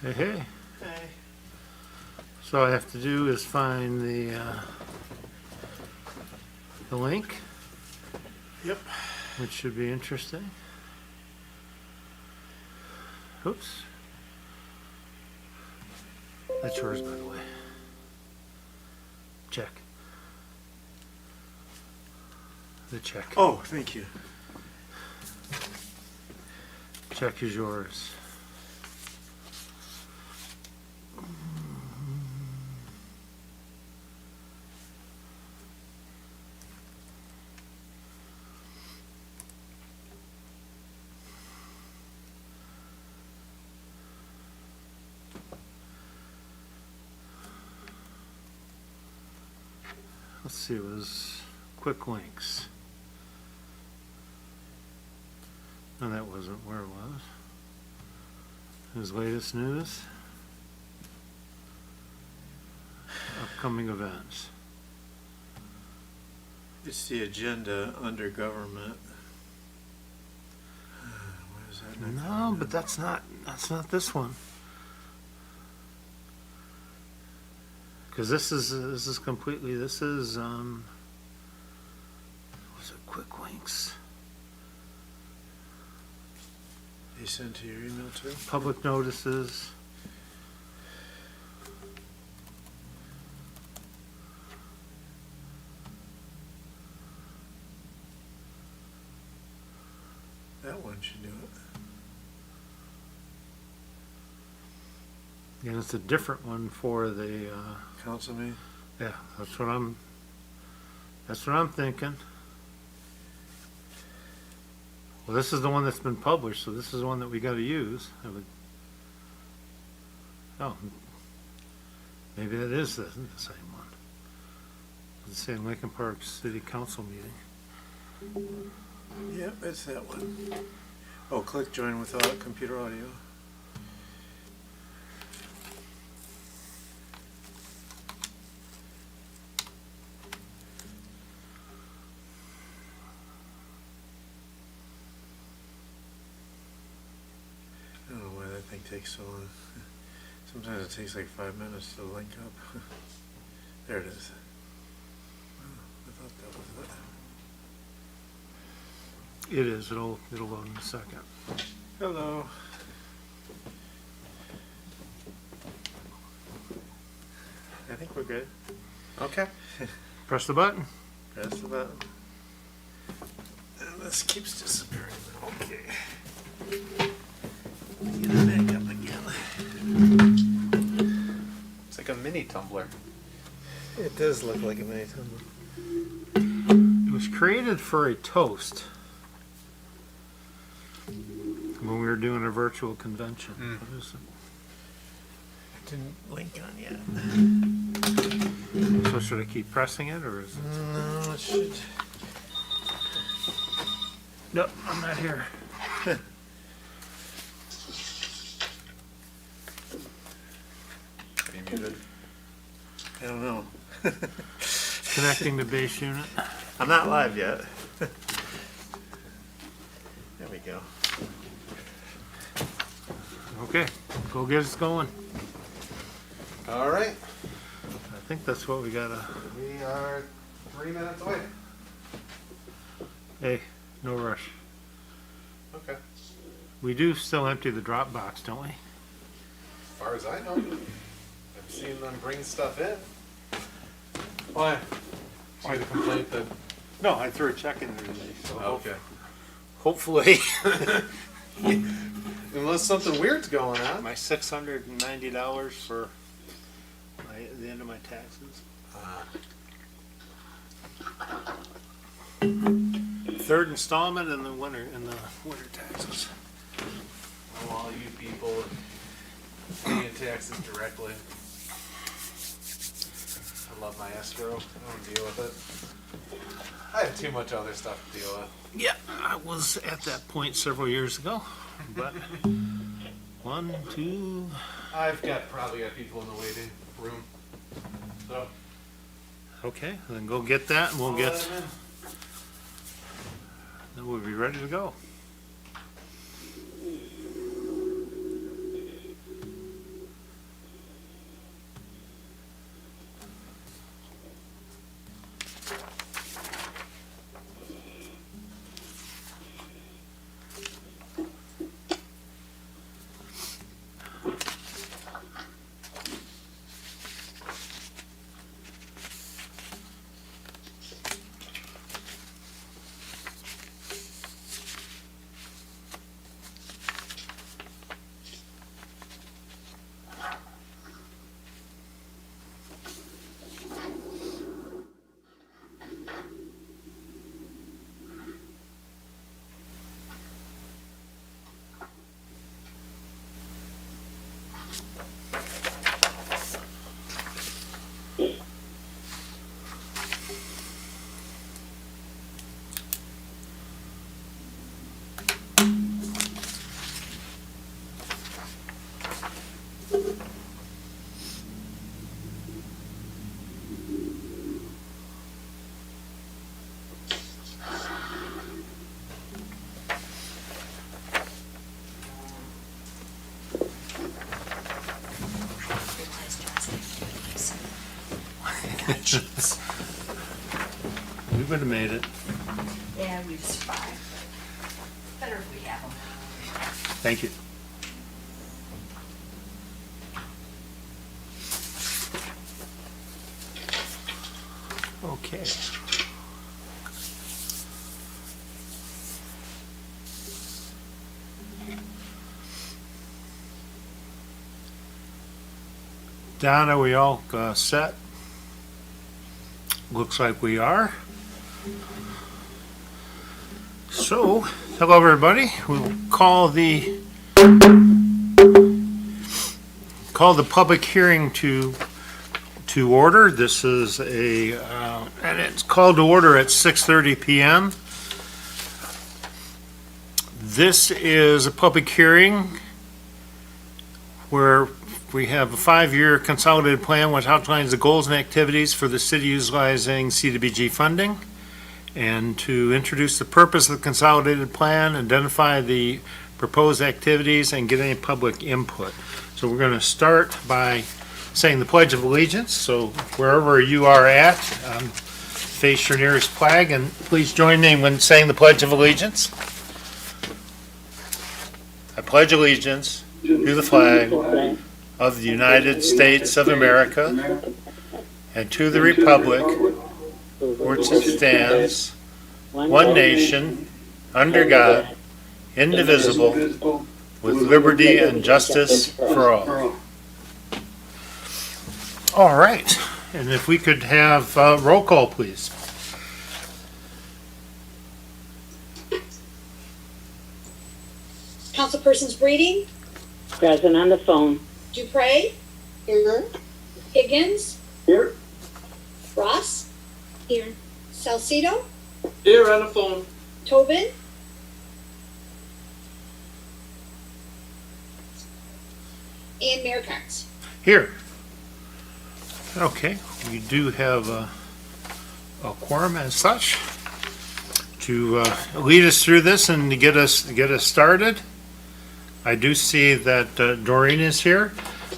Hey, hey. Hey. So all I have to do is find the link, Yep. which should be interesting. Oops. That's yours, by the way. Check. The check. Oh, thank you. Check is yours. Let's see, it was quick links. No, that wasn't where it was. His latest news. Upcoming events. It's the agenda under government. What is that? No, but that's not this one. Because this is completely, what's it, quick links. They sent to your email too? Public notices. That one should do it. And it's a different one for the, Council meeting? yeah, that's what I'm thinking. Well, this is the one that's been published, so this is the one that we gotta use. Oh, maybe that is the same one. It's saying Lincoln Park City Council meeting. Yep, it's that one. Oh, click join without computer audio. I don't know why that thing takes so long. Sometimes it takes like 5 minutes to link up. There it is. Oh, I thought that was it. It is, it'll load in a second. Hello. I think we're good. Okay. Press the button. Press the button. And this keeps disappearing. Okay. Get it back up again. It's like a mini tumbler. It does look like a mini tumbler. It was created for a toast when we were doing a virtual convention. What is It didn't link on yet. it? So should I keep pressing it, or is it? No, it should. Nope, I'm not here. Are you muted? I don't know. Connecting the base unit. I'm not live yet. There we go. Okay, go get us going. All right. I think that's what we gotta. We are 3 minutes away. Hey, no rush. Okay. We do still empty the drop box, don't we? As far as I know, I've seen them bring stuff in. Why? See the complaint that. No, I threw a check in there today, so Okay. hopefully Unless something weird's going on. my $690 for the end of my taxes. Third installment in the winter taxes. Oh, all you people paying taxes directly. I love my escrow. I don't deal with it. I have too much other stuff to deal with. Yeah, I was at that point several years ago, but 1, 2. I've probably got people in the waiting room. So Okay, then go get that, and I'll let 'em in. then we'll be ready to go. time sheets. We would have made it. Yeah, we've survived, but better if we have them. Thank you. Okay. Don, are we all set? Looks like we are. So, hello everybody. We'll call the public hearing to order. This is and it's called to order at 6:30 p.m. This is a public hearing where we have a 5-year consolidated plan which outlines the goals and activities for the city utilizing CDBG funding, and to introduce the purpose of the consolidated plan, identify the proposed activities, and get any public input. So we're going to start by saying the Pledge of Allegiance. So wherever you are at, face your nearest flag and please join me when saying the Pledge of Allegiance. I pledge allegiance to the flag of the United States of America and to the republic which it stands, one nation, under God, indivisible, with liberty and justice for all. All right, and if we could have roll call, please. Councilpersons Breeding, Present on the phone. Dupre. Here. Higgins. Here. Ross. Here. Salcido. Here on the phone. Tobin. And Mayor Cox. Here. Okay, we do have a quorum as such to lead us through this and to get us started. I do see that Doreen is here.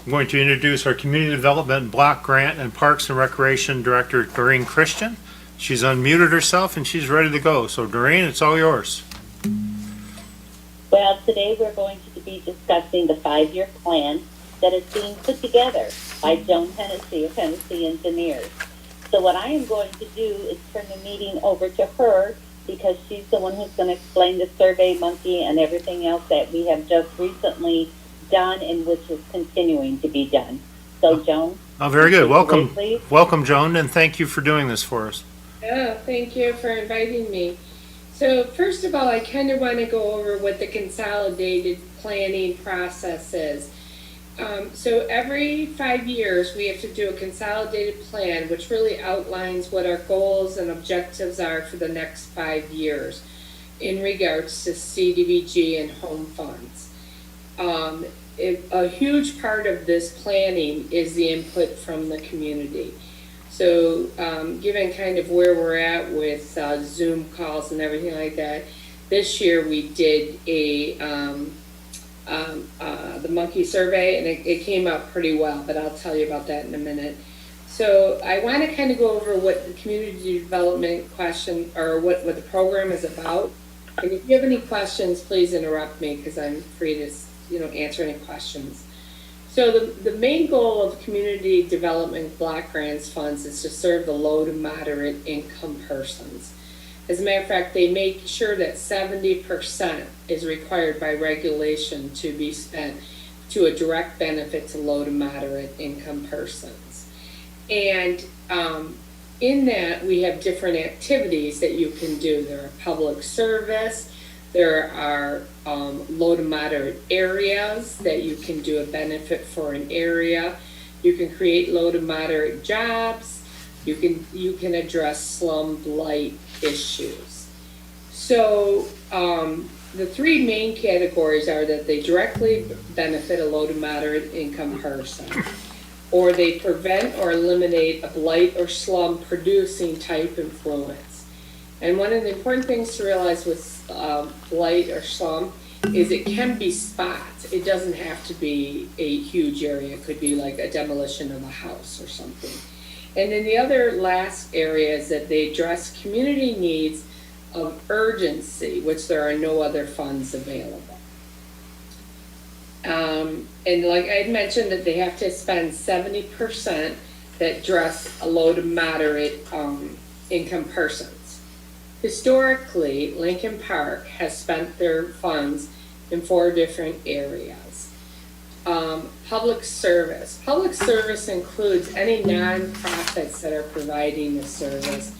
I'm going to introduce our Community Development Block Grant and Parks and Recreation Director, Doreen Christian. She's unmuted herself and she's ready to go. So Doreen, it's all yours. Well, today we're going to be discussing the 5-year plan that is being put together by Joan Hennessy of Hennessy Engineers. So what I am going to do is turn the meeting over to her because she's the one who's going to explain the Survey Monkey and everything else that we have just recently done and which is continuing to be done. So Joan. Oh, very good. Welcome. Please. Welcome, Joan, and thank you for doing this for us. Oh, thank you for inviting me. So first of all, I kind of want to go over what the consolidated planning process is. So every 5 years, we have to do a consolidated plan, which really outlines what our goals and objectives are for the next 5 years in regards to CDBG and home funds. A huge part of this planning is the input from the community. So given kind of where we're at with Zoom calls and everything like that, this year we did the monkey survey, and it came out pretty well, but I'll tell you about that in a minute. So I want to kind of go over what the community development question, or what the program is about. And if you have any questions, please interrupt me because I'm free to answer any questions. So the main goal of community development block grants funds is to serve the low to moderate income persons. As a matter of fact, they make sure that 70% is required by regulation to be spent to a direct benefit to low to moderate income persons. And in that, we have different activities that you can do. There are public service, there are low to moderate areas that you can do a benefit for an area. You can create low to moderate jobs. You can address slum blight issues. So the three main categories are that they directly benefit a low to moderate income person, or they prevent or eliminate a blight or slum producing type influence. And one of the important things to realize with blight or slum is it can be spots. It doesn't have to be a huge area. It could be like a demolition of a house or something. And then the other last area is that they address community needs of urgency, which there are no other funds available. And like I had mentioned, that they have to spend 70% that address a low to moderate income persons. Historically, Lincoln Park has spent their funds in 4 different areas. Public service. Public service includes any nonprofits that are providing the service.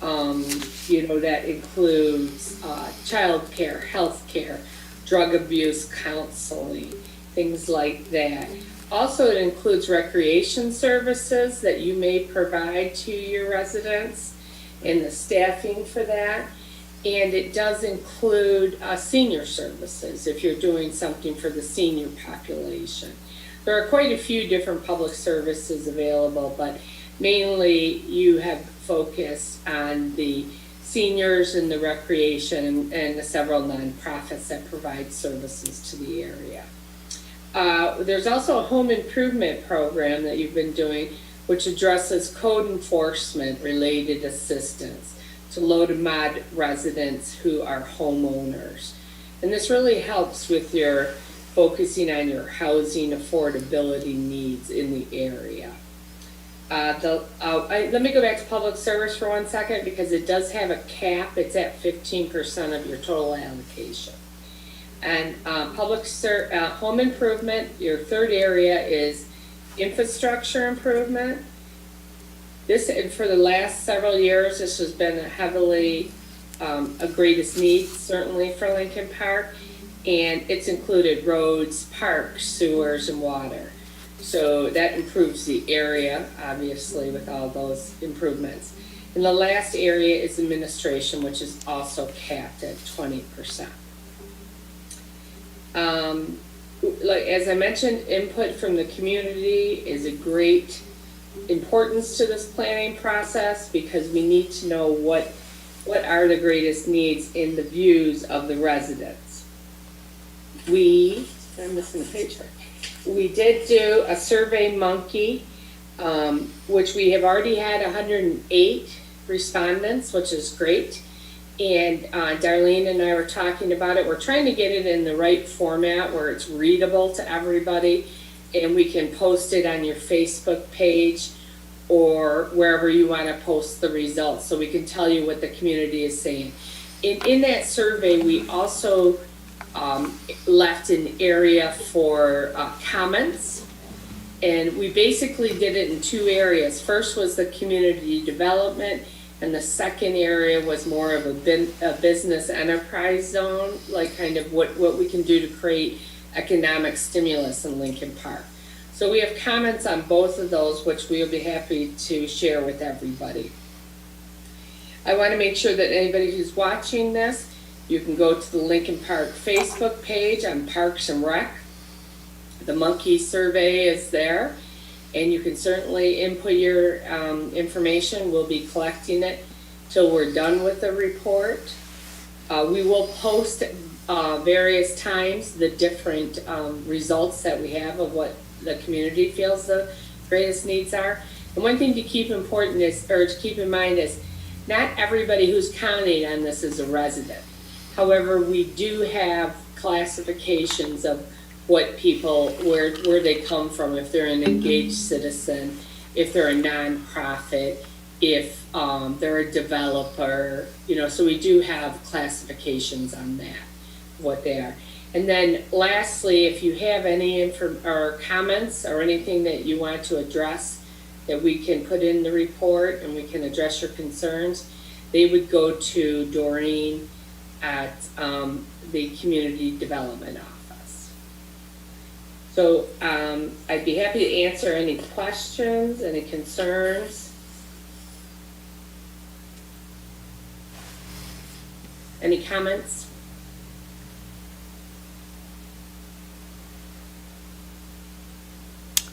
That includes child care, health care, drug abuse counseling, things like that. Also, it includes recreation services that you may provide to your residents and the staffing for that. And it does include senior services if you're doing something for the senior population. There are quite a few different public services available, but mainly you have focus on the seniors and the recreation and the several nonprofits that provide services to the area. There's also a home improvement program that you've been doing, which addresses code enforcement related assistance to low to mod residents who are homeowners. And this really helps with your focusing on your housing affordability needs in the area. Let me go back to public service for 1 second because it does have a cap. It's at 15% of your total allocation. And home improvement, your third area is infrastructure improvement. This, and for the last several years, this has been heavily a greatest need, certainly for Lincoln Park. And it's included roads, parks, sewers, and water. So that improves the area, obviously, with all those improvements. And the last area is administration, which is also capped at 20%. As I mentioned, input from the community is a great importance to this planning process because we need to know what are the greatest needs in the views of the residents. I'm missing a page here. We did do a Survey Monkey, which we have already had 108 respondents, which is great. And Darlene and I were talking about it. We're trying to get it in the right format where it's readable to everybody, and we can post it on your Facebook page or wherever you want to post the results so we can tell you what the community is saying. In that survey, we also left an area for comments, and we basically did it in 2 areas. First was the community development, and the second area was more of a business enterprise zone, like kind of what we can do to create economic stimulus in Lincoln Park. So we have comments on both of those, which we'll be happy to share with everybody. I want to make sure that anybody who's watching this, you can go to the Lincoln Park Facebook page on Parks and Rec. The monkey survey is there, and you can certainly input your information. We'll be collecting it till we're done with the report. We will post various times the different results that we have of what the community feels the greatest needs are. And one thing to keep in mind is not everybody who's counting on this is a resident. However, we do have classifications of what people, where they come from, if they're an engaged citizen, if they're a nonprofit, if they're a developer, so we do have classifications on that, what they are. And then lastly, if you have any comments or anything that you want to address that we can put in the report and we can address your concerns, they would go to Doreen at the Community Development Office. So I'd be happy to answer any questions, any concerns. Any comments?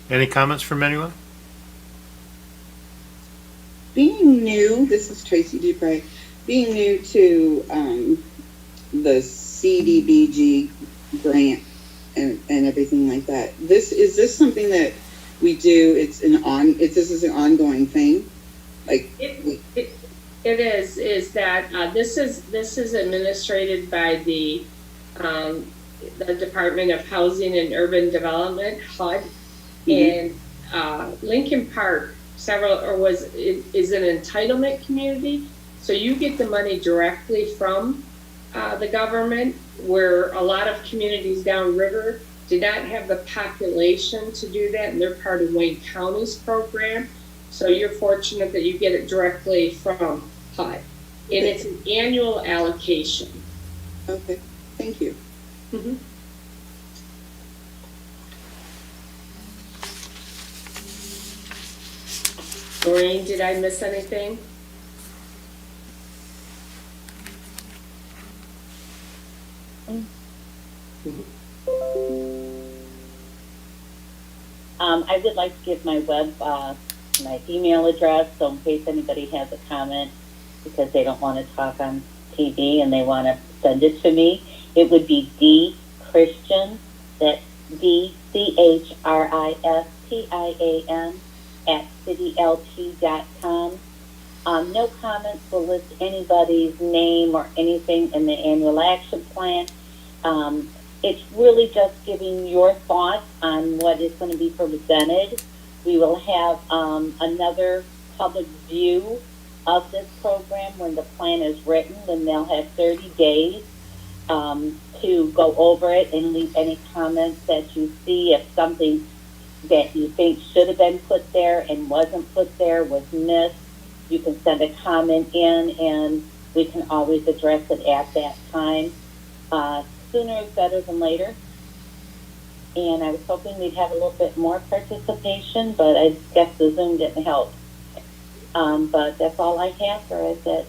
Any comments from anyone? Being new, this is Tracy Dupre, being new to the CDBG grant and everything like that, is this something that we do, this is an ongoing thing? Like, It is that, this is administrated by the Department of Housing and Urban Development, HUD. And, Lincoln Park, is an entitlement community. So you get the money directly from, the government, where a lot of communities downriver did not have the population to do that, and they're part of Wayne County's program. So you're fortunate that you get it directly from HUD. And it's an annual allocation. okay, thank you. Mhm. Doreen, did I miss anything? I would like to give my my email address, so in case anybody has a comment, because they don't want to talk on TV and they want to send it to me, it would be dchristian, that's DCHRISTIAN @citylt.com. No comments will list anybody's name or anything in the annual action plan. It's really just giving your thoughts on what is going to be presented. We will have another public view of this program when the plan is written, and they'll have 30 days to go over it and leave any comments that you see. If something that you think should have been put there and wasn't put there, was missed, you can send a comment in and we can always address it at that time. Sooner is better than later. And I was hoping we'd have a little bit more participation, but I guess the Zoom didn't help. But that's all I have for it that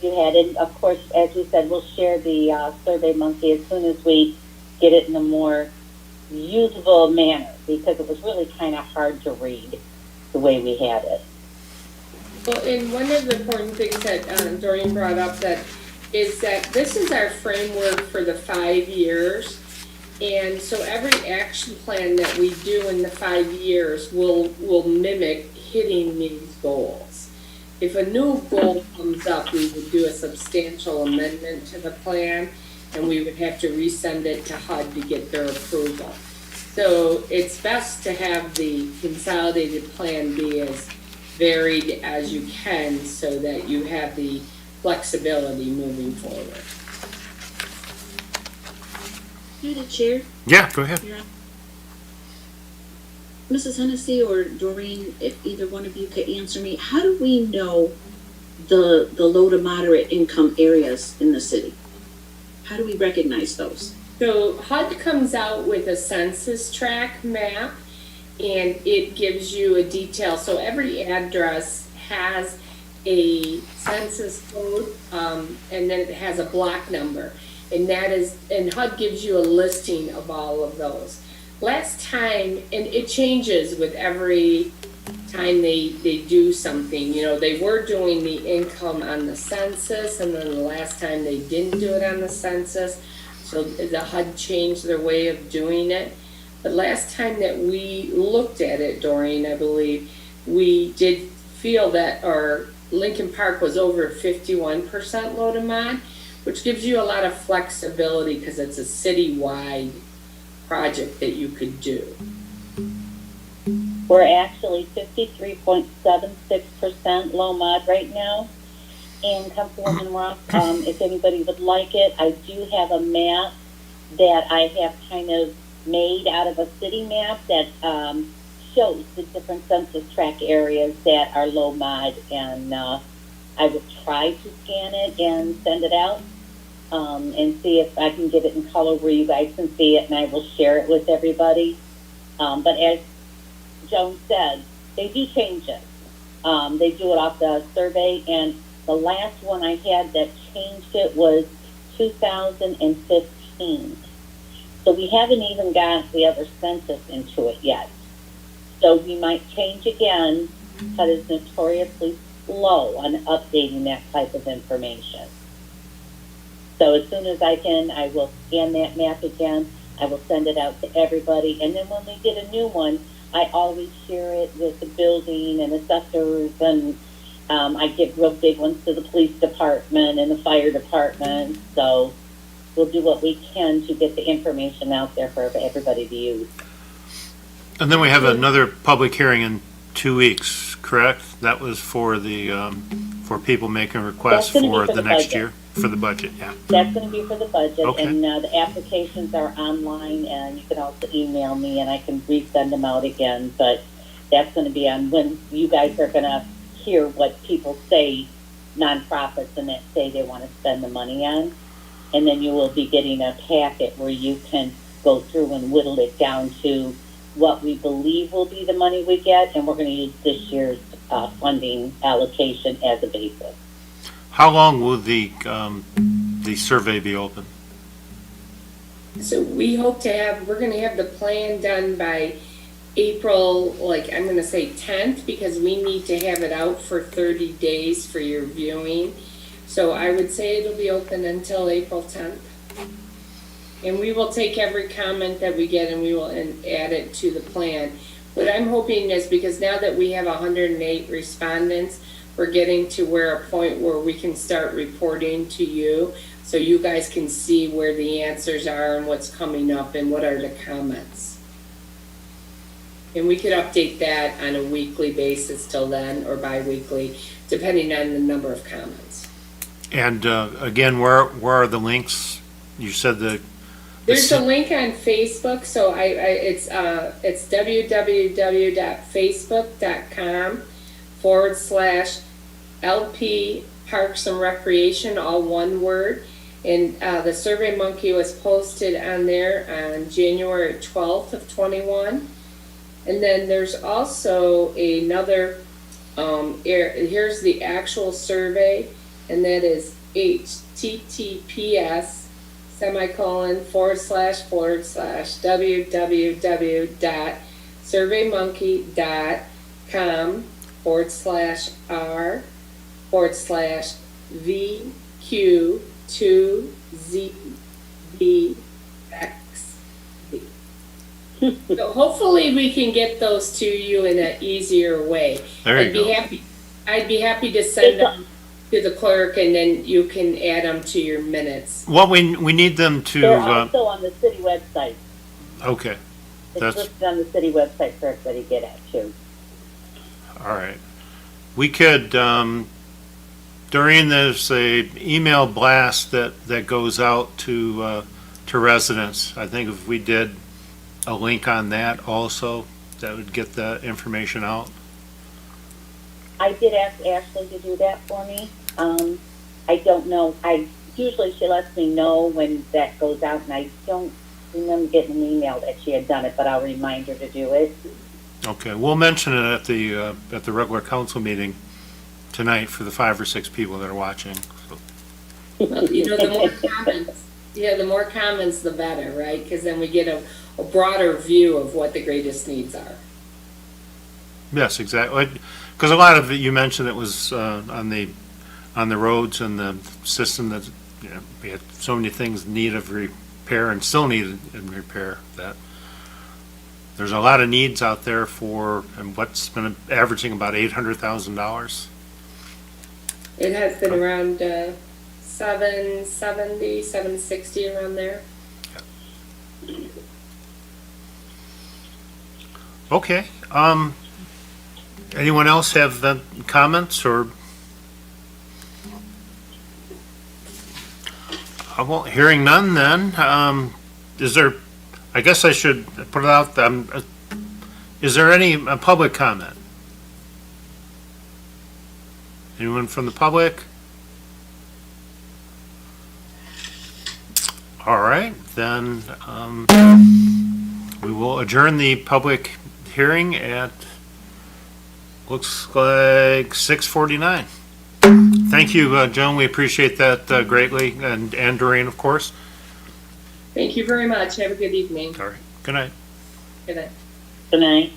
you had. And of course, as we said, we'll share the Survey Monkey as soon as we get it in a more usable manner, because it was really kind of hard to read the way we had it. Well, and one of the important things that Doreen brought up is that this is our framework for the 5 years. And so every action plan that we do in the 5 years will mimic hitting these goals. If a new goal comes up, we would do a substantial amendment to the plan, and we would have to resend it to HUD to get their approval. So it's best to have the consolidated plan be as varied as you can so that you have the flexibility moving forward. Through the chair, Yeah, go ahead. Mrs. Hennessy or Doreen, if either one of you could answer me, how do we know the low to moderate income areas in the city? How do we recognize those? So HUD comes out with a census tract map, and it gives you a detail. So every address has a census code, and then it has a block number. And HUD gives you a listing of all of those. Last time, and it changes with every time they do something, they were doing the income on the census, and then the last time they didn't do it on the census. So the HUD changed their way of doing it. But last time that we looked at it, Doreen, I believe, we did feel that our Lincoln Park was over 51% low to mod, which gives you a lot of flexibility because it's a citywide project that you could do. We're actually 53.76% low mod right now. And Councilwoman Ross, if anybody would like it, I do have a map that I have kind of made out of a city map that shows the different census tract areas that are low mod, and I will try to scan it and send it out and see if I can get it in color where you guys can see it, and I will share it with everybody. But as Joan said, they do change it. They do it off the survey, and the last one I had that changed it was 2015. So we haven't even got the other census into it yet. So we might change again, but it's notoriously slow on updating that type of information. So as soon as I can, I will scan that map again. I will send it out to everybody. And then when we get a new one, I always share it with the building and assessors, and I give real big ones to the police department and the fire department. So we'll do what we can to get the information out there for everybody to use. And then we have another public hearing in 2 weeks, correct? That was for the, for people making requests That's gonna be for for the the next budget. year, for the budget, yeah. That's going to be for the budget, Okay. and the applications are online, and you can also email me, and I can resend them out again. But that's going to be on when you guys are going to hear what people say, nonprofits, and that say they want to spend the money on. And then you will be getting a packet where you can go through and whittle it down to what we believe will be the money we get, and we're going to use this year's funding allocation as a basis. How long will the survey be open? So we hope to have, we're gonna have the plan done by April, like, I'm gonna say 10th, because we need to have it out for 30 days for your viewing. So I would say it'll be open until April 10th. And we will take every comment that we get and we will add it to the plan. What I'm hoping is, because now that we have 108 respondents, we're getting to a point where we can start reporting to you, so you guys can see where the answers are and what's coming up and what are the comments. And we could update that on a weekly basis till then, or bi-weekly, depending on the number of comments. And again, where are the links? You said There's a link on Facebook, so it's www.facebook.com/LP Parks and Recreation, all one word. And the Survey Monkey was posted on there on January 12th of 21. And then there's also another, here's the actual survey, and that is https://www.surveymonkey.com/r//VQ2ZBXV. So hopefully we can get those to you in an easier way. There you go. I'd be happy to send them to the clerk, and then you can add them to your minutes. What we need them They're to, also on the city website. okay, It's That's- listed on the city website for everybody to get at too. all right. We could, during this, a email blast that goes out to residents. I think if we did a link on that also, that would get the information out. I did ask Ashley to do that for me. I don't know. Usually she lets me know when that goes out, and I don't remember getting an email that she had done it, but I'll remind her to do it. Okay, we'll mention it at the regular council meeting tonight for the 5 or 6 people that are watching. So, Well, the more comments, the more comments, the better, right? Because then we get a broader view of what the greatest needs are. yes, exactly. Because a lot of it, you mentioned it was on the roads and the system that, we had so many things in need of repair and still need in repair, that there's a lot of needs out there for, and what's been averaging about $800,000. It has been around 770, 760, around there. Okay, anyone else have comments or? Hearing none then, is there, I guess I should put it out, is there any public comment? Anyone from the public? All right, then, we will adjourn the public hearing at, looks like 6:49. Thank you, Joan, we appreciate that greatly, and Doreen, of course. Thank you very much. Have a good evening. All right, good night. Good night. Good night.